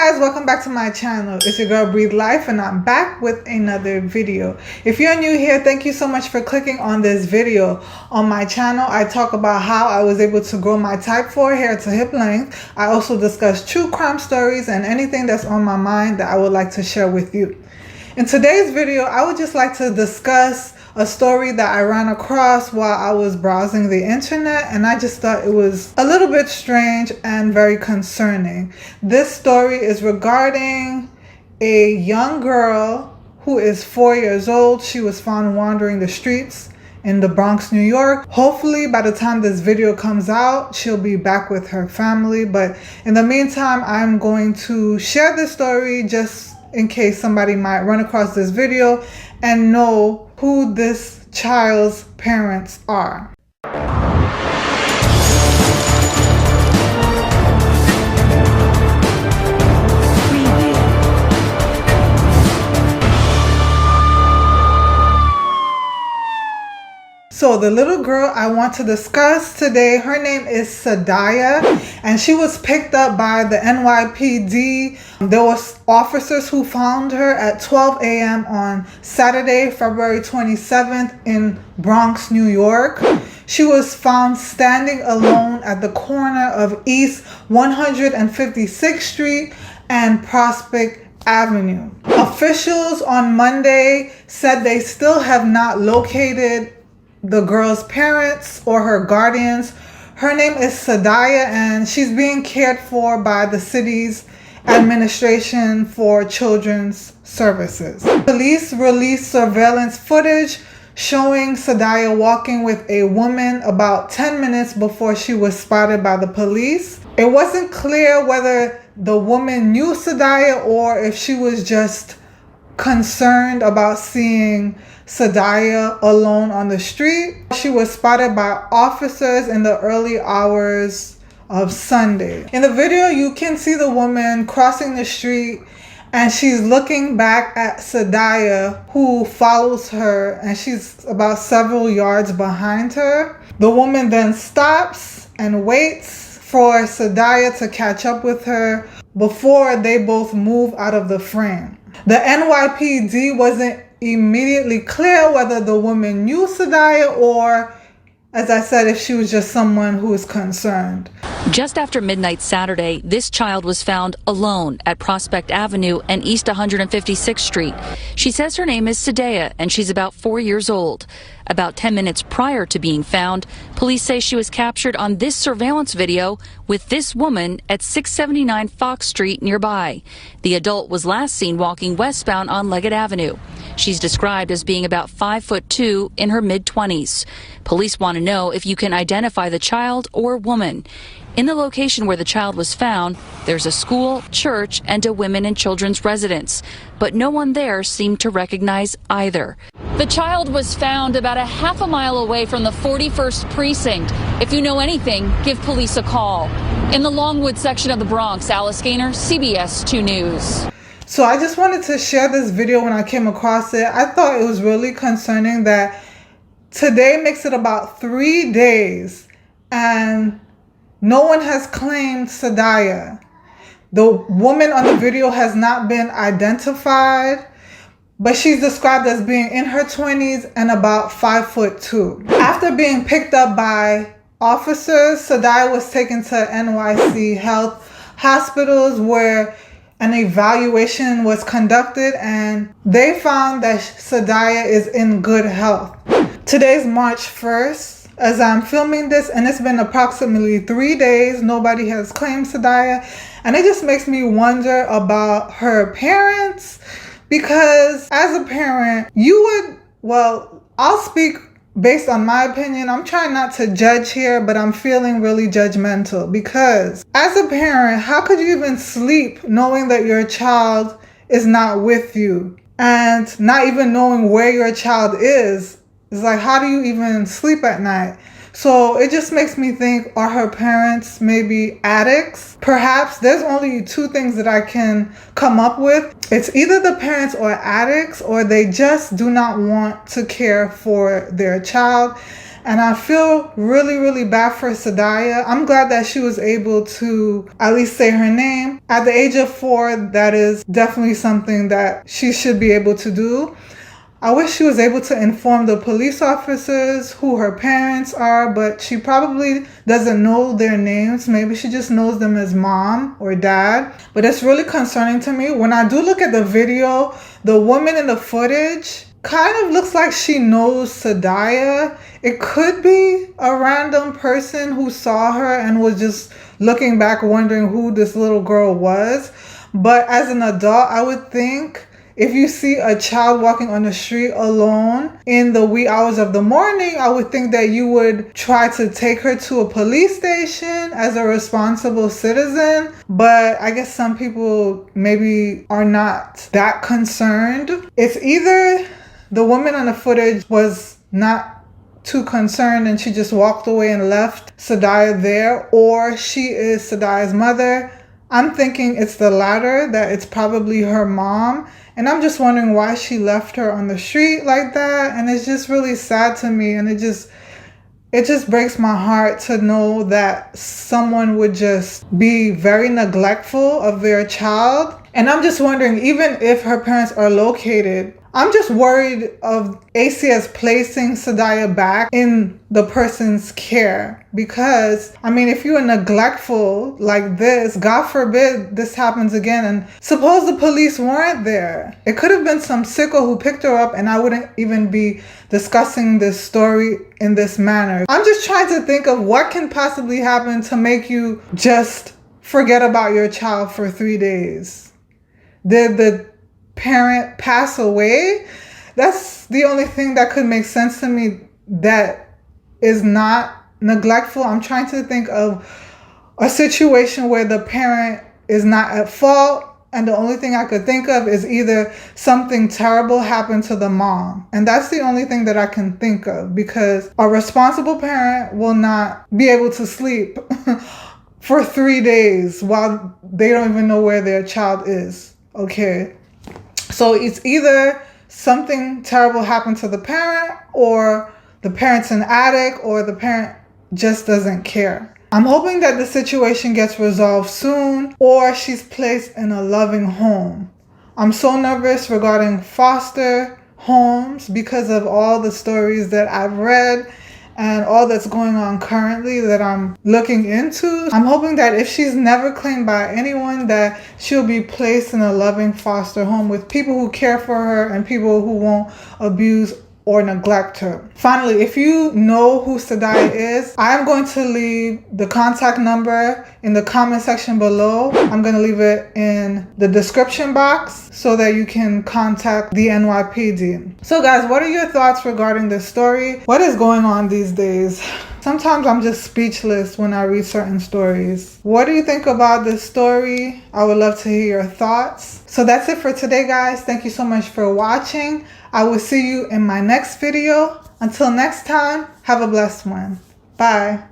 guys, welcome back to my channel. It's your girl Breathe Life and I'm back with another video. If you're new here, thank you so much for clicking on this video. On my channel, I talk about how I was able to grow my type 4 hair to hip length. I also discuss true crime stories and anything that's on my mind that I would like to share with you. In today's video, I would just like to discuss a story that I ran across while I was browsing the internet, and I just thought it was a little bit strange and very concerning. This story is regarding a young girl who is 4 years old. She was found wandering the streets in the Bronx, New York. Hopefully by the time this video comes out, she'll be back with her family. But in the meantime, I'm going to share this story just in case somebody might run across this video and know who this child's parents are. So the little girl I want to discuss today, her name is Sidaya, and she was picked up by the NYPD. There was officers who found her at 12 a.m. on Saturday, February 27th in Bronx, New York. She was found standing alone at the corner of East 156th Street and Prospect Avenue. Officials on Monday said they still have not located the girl's parents or her guardians. Her name is Sidaya and she's being cared for by the city's administration for children's services. Police released surveillance footage showing Sidaya walking with a woman about 10 minutes before she was spotted by the police. It wasn't clear whether the woman knew Sidaya or if she was just concerned about seeing Sidaya alone on the street. She was spotted by officers in the early hours of Sunday. In the video, you can see the woman crossing the street and she's looking back at Sidaya, who follows her, and she's about several yards behind her. The woman then stops and waits for Sidaya to catch up with her before they both move out of the frame. The NYPD wasn't immediately clear whether the woman knew Sidaya or, as I said, if she was just someone who is concerned. Just after midnight Saturday, this child was found alone at Prospect Avenue and East 156th Street. She says her name is Sidaya and she's about 4 years old. About 10 minutes prior to being found, police say she was captured on this surveillance video with this woman at 679 Fox Street nearby. The adult was last seen walking westbound on Leggett Avenue. She's described as being about 5'2" in her mid-20s. Police want to know if you can identify the child or woman. In the location where the child was found, there's a school, church, and a women and children's residence, but no one there seemed to recognize either. The child was found about a half a mile away from the 41st precinct. If you know anything, give police a call. In the Longwood section of the Bronx, Alice Gaynor, CBS 2 News. So I just wanted to share this video when I came across it. I thought it was really concerning that today makes it about 3 days and no one has claimed Sidaya. The woman on the video has not been identified, but she's described as being in her 20s and about 5'2". After being picked up by officers, Sidaya was taken to NYC Health hospitals where an evaluation was conducted and they found that Sidaya is in good health. Today's March 1st. As I'm filming this, and it's been approximately 3 days, nobody has claimed Sidaya, and it just makes me wonder about her parents, because as a parent, I'll speak based on my opinion. I'm trying not to judge here, but I'm feeling really judgmental because as a parent, how could you even sleep knowing that your child is not with you and not even knowing where your child is? It's like, how do you even sleep at night? So it just makes me think, are her parents maybe addicts? Perhaps. There's only two things that I can come up with. It's either the parents are addicts or they just do not want to care for their child. And I feel really, really bad for Sidaya. I'm glad that she was able to at least say her name. At the age of 4, that is definitely something that she should be able to do. I wish she was able to inform the police officers who her parents are, but she probably doesn't know their names. Maybe she just knows them as mom or dad. But it's really concerning to me. When I do look at the video, the woman in the footage kind of looks like she knows Sidaya. It could be a random person who saw her and was just looking back wondering who this little girl was. But as an adult, I would think if you see a child walking on the street alone in the wee hours of the morning, I would think that you would try to take her to a police station as a responsible citizen. But I guess some people maybe are not that concerned. It's either the woman on the footage was not too concerned and she just walked away and left Sidaya there, or she is Sidaya's mother. I'm thinking it's the latter, that it's probably her mom. And I'm just wondering why she left her on the street like that. And it's just really sad to me. And it just breaks my heart to know that someone would just be very neglectful of their child. And I'm just wondering, even if her parents are located, I'm just worried of ACS placing Sidaya back in the person's care. Because, I mean, if you are neglectful like this, God forbid this happens again. And suppose the police weren't there. It could have been some sicko who picked her up, and I wouldn't even be discussing this story in this manner. I'm just trying to think of what can possibly happen to make you just forget about your child for 3 days. Did the parent pass away? That's the only thing that could make sense to me that is not neglectful. I'm trying to think of a situation where the parent is not at fault, and the only thing I could think of is either something terrible happened to the mom. And that's the only thing that I can think of, because a responsible parent will not be able to sleep for 3 days while they don't even know where their child is. Okay. So it's either something terrible happened to the parent, or the parent's an addict, or the parent just doesn't care. I'm hoping that the situation gets resolved soon, or she's placed in a loving home. I'm so nervous regarding foster homes because of all the stories that I've read and all that's going on currently that I'm looking into. I'm hoping that if she's never claimed by anyone, that she'll be placed in a loving foster home with people who care for her and people who won't abuse or neglect her. Finally, if you know who Sidaya is, I'm going to leave the contact number in the comment section below. I'm going to leave it in the description box so that you can contact the NYPD. So guys, what are your thoughts regarding this story? What is going on these days? Sometimes I'm just speechless when I read certain stories. What do you think about this story? I would love to hear your thoughts. So that's it for today, guys. Thank you so much for watching. I will see you in my next video. Until next time, have a blessed one. Bye.